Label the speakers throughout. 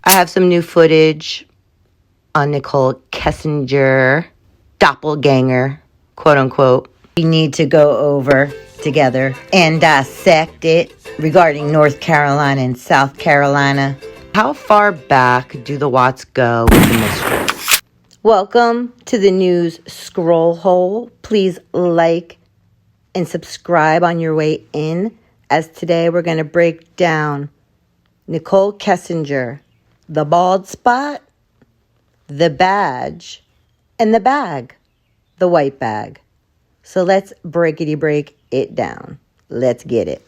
Speaker 1: I have some new footage on Nichol Kessinger, doppelganger, quote unquote. We need to go over together and dissect it regarding North Carolina and South Carolina. How far back do the Watts go with the mistress? Welcome to the news scroll hole. Please like and subscribe on your way in, as today we're going to break down Nichol Kessinger, the bald spot, the badge, and the bag, the white bag. So let's breakity break it down. Let's get it.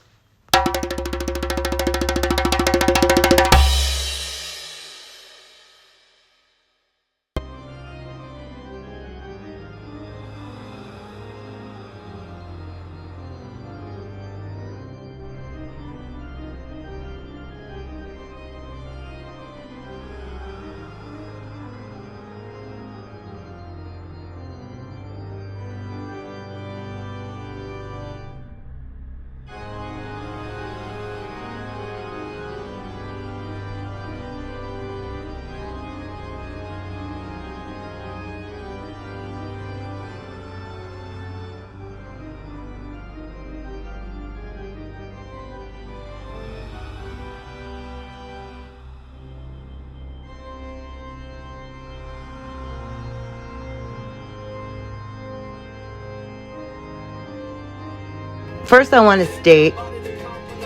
Speaker 1: First, I want to state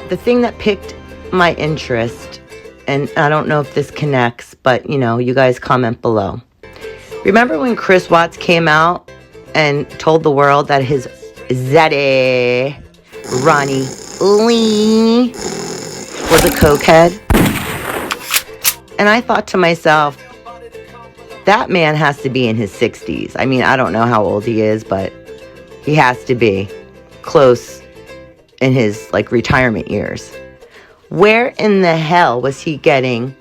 Speaker 1: the thing that piqued my interest, and I don't know if this connects, but, you guys comment below. Remember when Chris Watts came out and told the world that his zaddy, Ronnie Lee, was a cokehead? And I thought to myself, that man has to be in his 60s. I mean, I don't know how old he is, but he has to be close in his retirement years. Where in the hell was he getting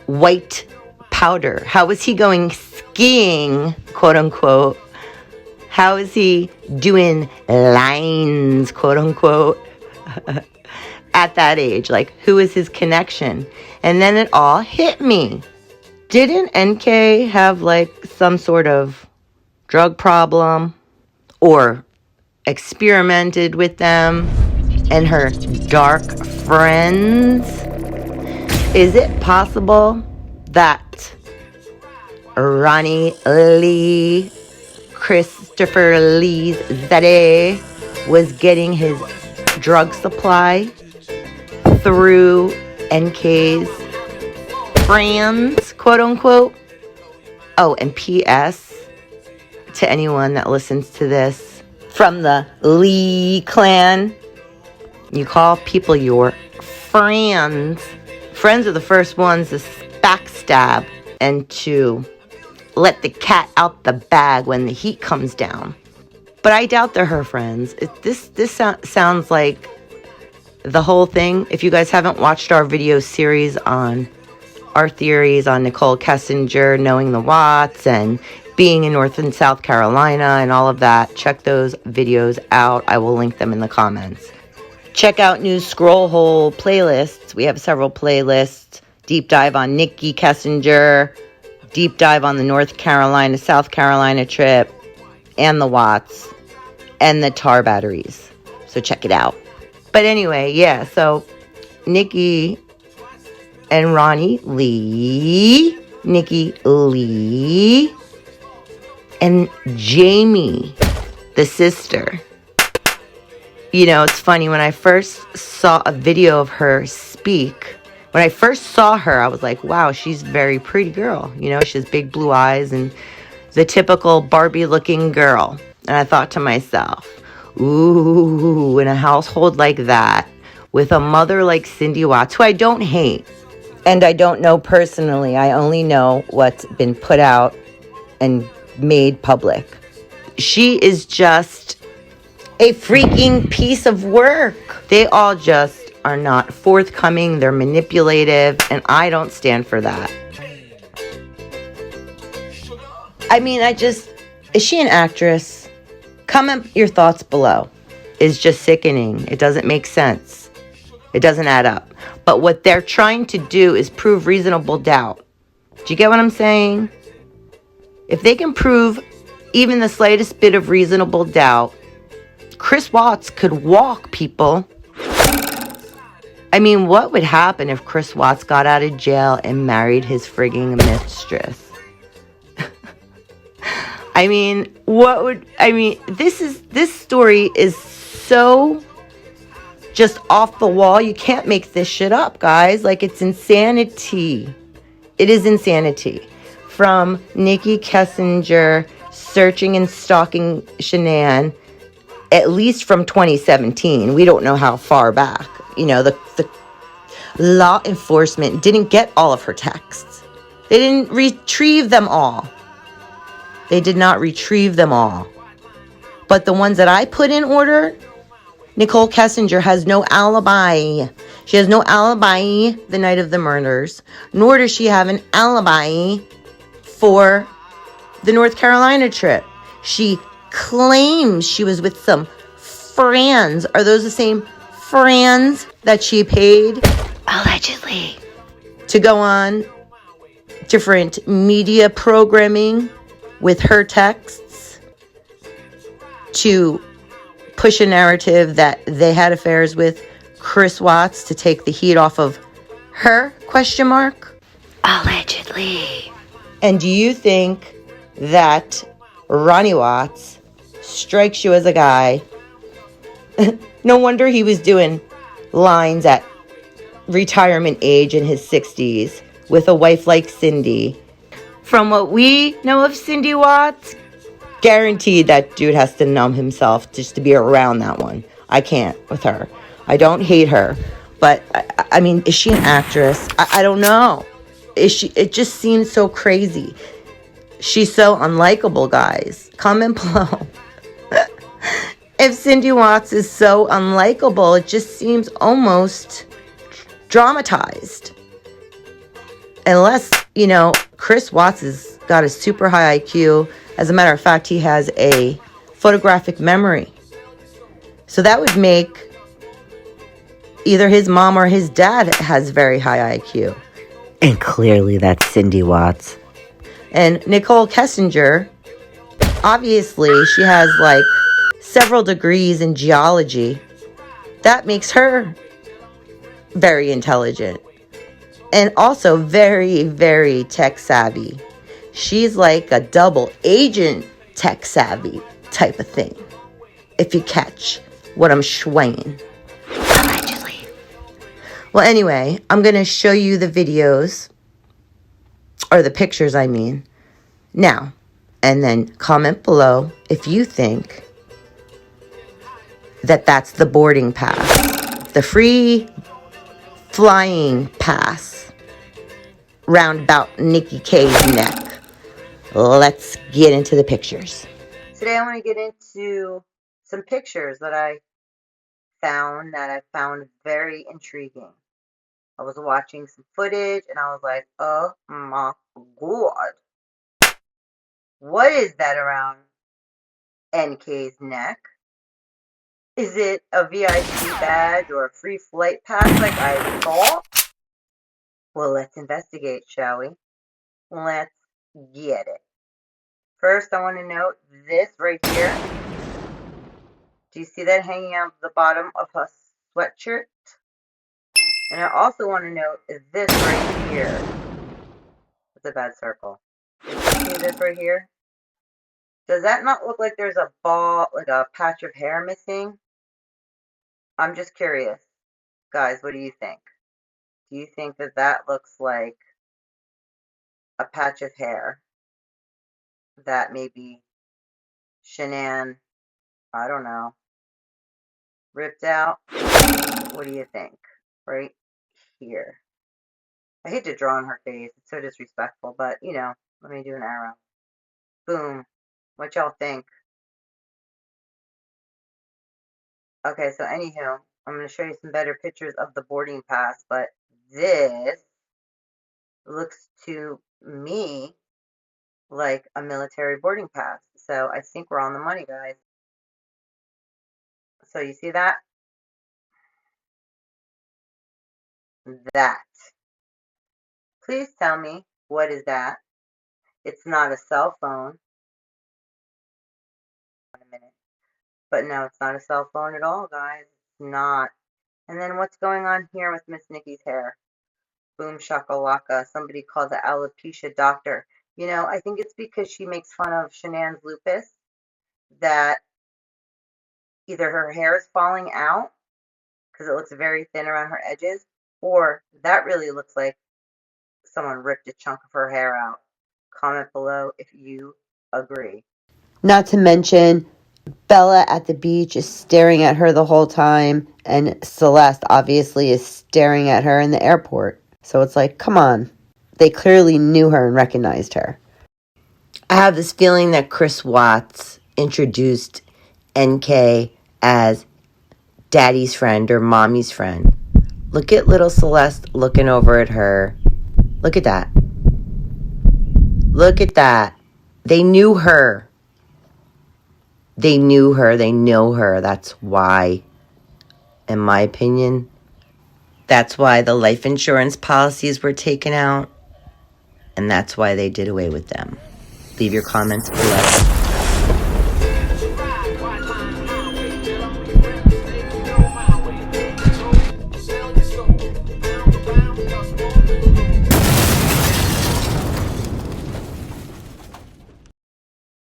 Speaker 1: white powder? How was he going skiing, quote unquote? How is he doing lines, quote unquote, at that age? Who is his connection? And then it all hit me. Didn't NK have some sort of drug problem, or experimented with them and her dark friends? Is it possible that Ronnie Lee, Christopher Lee's daddy, was getting his drug supply through NK's friends, quote unquote? Oh, and P.S. to anyone that listens to this, from the Lee clan, you call people your friends. Friends are the first ones to backstab and to let the cat out the bag when the heat comes down. But I doubt they're her friends. This sounds like the whole thing. If you guys haven't watched our video series on our theories on Nichol Kessinger, knowing the Watts, and being in North and South Carolina and all of that, check those videos out. I will link them in the comments. Check out News Scroll Hole playlists. We have several playlists. Deep dive on Nicky Kessinger, deep dive on the North Carolina, South Carolina trip, and the Watts, and the tar batteries. So check it out. But anyway, yeah, so Nicky and Ronnie Lee, Nicky Lee, and Jamie, the sister. It's funny, when I first saw a video of her speak, when I first saw her, I was like, wow, she's a very pretty girl. She has big blue eyes and the typical Barbie-looking girl. And I thought to myself, ooh, in a household like that, with a mother like Cindy Watts, who I don't hate, and I don't know personally, I only know what's been put out and made public. She is just a freaking piece of work. They all just are not forthcoming. They're manipulative, and I don't stand for that. I mean, is she an actress? Comment your thoughts below. It's just sickening. It doesn't make sense. It doesn't add up. But what they're trying to do is prove reasonable doubt. Do you get what I'm saying? If they can prove even the slightest bit of reasonable doubt, Chris Watts could walk, people. I mean, what would happen if Chris Watts got out of jail and married his frigging mistress? I mean, this story is so just off the wall. You can't make this shit up, guys. Like, it's insanity. It is insanity. From Nikki Kessinger searching and stalking Shanann, at least from 2017. We don't know how far back. You know, the law enforcement didn't get all of her texts. They didn't retrieve them all. They did not retrieve them all. But the ones that I put in order, Nichol Kessinger has no alibi. She has no alibi the night of the murders, nor does she have an alibi for the North Carolina trip. She claims she was with some friends. Are those the same friends that she paid, allegedly, to go on different media programming with her texts to push a narrative that they had affairs with Chris Watts to take the heat off of her, question mark? Allegedly. And do you think that Ronnie Watts strikes you as a guy? No wonder he was doing lines at retirement age in his 60s with a wife like Cindy. From what we know of Cindy Watts, guaranteed that dude has to numb himself just to be around that one. I can't with her. I don't hate her, but I mean, is she an actress? I don't know. Is she? It just seems so crazy. She's so unlikable, guys. Comment below. If Cindy Watts is so unlikable, it just seems almost dramatized. Unless, you know, Chris Watts has got a super high IQ. As a matter of fact, he has a photographic memory. So that would make either his mom or his dad has very high IQ. And clearly that's Cindy Watts. And Nichol Kessinger, obviously she has like several degrees in geology. That makes her very intelligent. And also very, very tech savvy. She's like a double agent tech savvy type of thing. If you catch what I'm swaying. Allegedly. Well, anyway, I'm going to show you the videos. Or the pictures, I mean. Now. And then comment below if you think that that's the boarding pass. The free flying pass. Roundabout Nikki K's neck. Let's get into the pictures. Today I want to get into some pictures that I found very intriguing. I was watching some footage and I was like, oh my god. What is that around NK's neck? Is it a VIP badge or a free flight pass like I thought? Well, let's investigate, shall we? Let's get it. First, I want to note this right here. Do you see that hanging out the bottom of her sweatshirt? And I also want to note this right here. It's a bad circle. See this right here? Does that not look like there's a ball, like a patch of hair missing? I'm just curious. Guys, what do you think? Do you think that that looks like a patch of hair that maybe Shanann, I don't know, ripped out? What do you think? Right here. I hate to draw on her face. It's so disrespectful, but, you know, let me do an arrow. Boom. What y'all think? Okay, so anywho, I'm going to show you some better pictures of the boarding pass, but this looks to me like a military boarding pass. So I think we're on the money, guys. So you see that? that? Please tell me, what is that? It's not a cell phone. Wait a minute. But no, it's not a cell phone at all, guys. It's not. And then what's going on here with Miss Nikki's hair? Boom shakalaka. Somebody called the alopecia doctor. You know, I think it's because she makes fun of Shanann's lupus that either her hair is falling out because it looks very thin around her edges, or that really looks like someone ripped a chunk of her hair out. Comment below if you agree. Not to mention, Bella at the beach is staring at her the whole time, and Celeste obviously is staring at her in the airport. So it's like, come on. They clearly knew her and recognized her. I have this feeling that Chris Watts introduced NK as daddy's friend or mommy's friend. Look at little Celeste looking over at her. Look at that. Look at that. They knew her. They knew her. They know her. That's why, in my opinion, that's why the life insurance policies were taken out. And that's why they did away with them. Leave your comments below.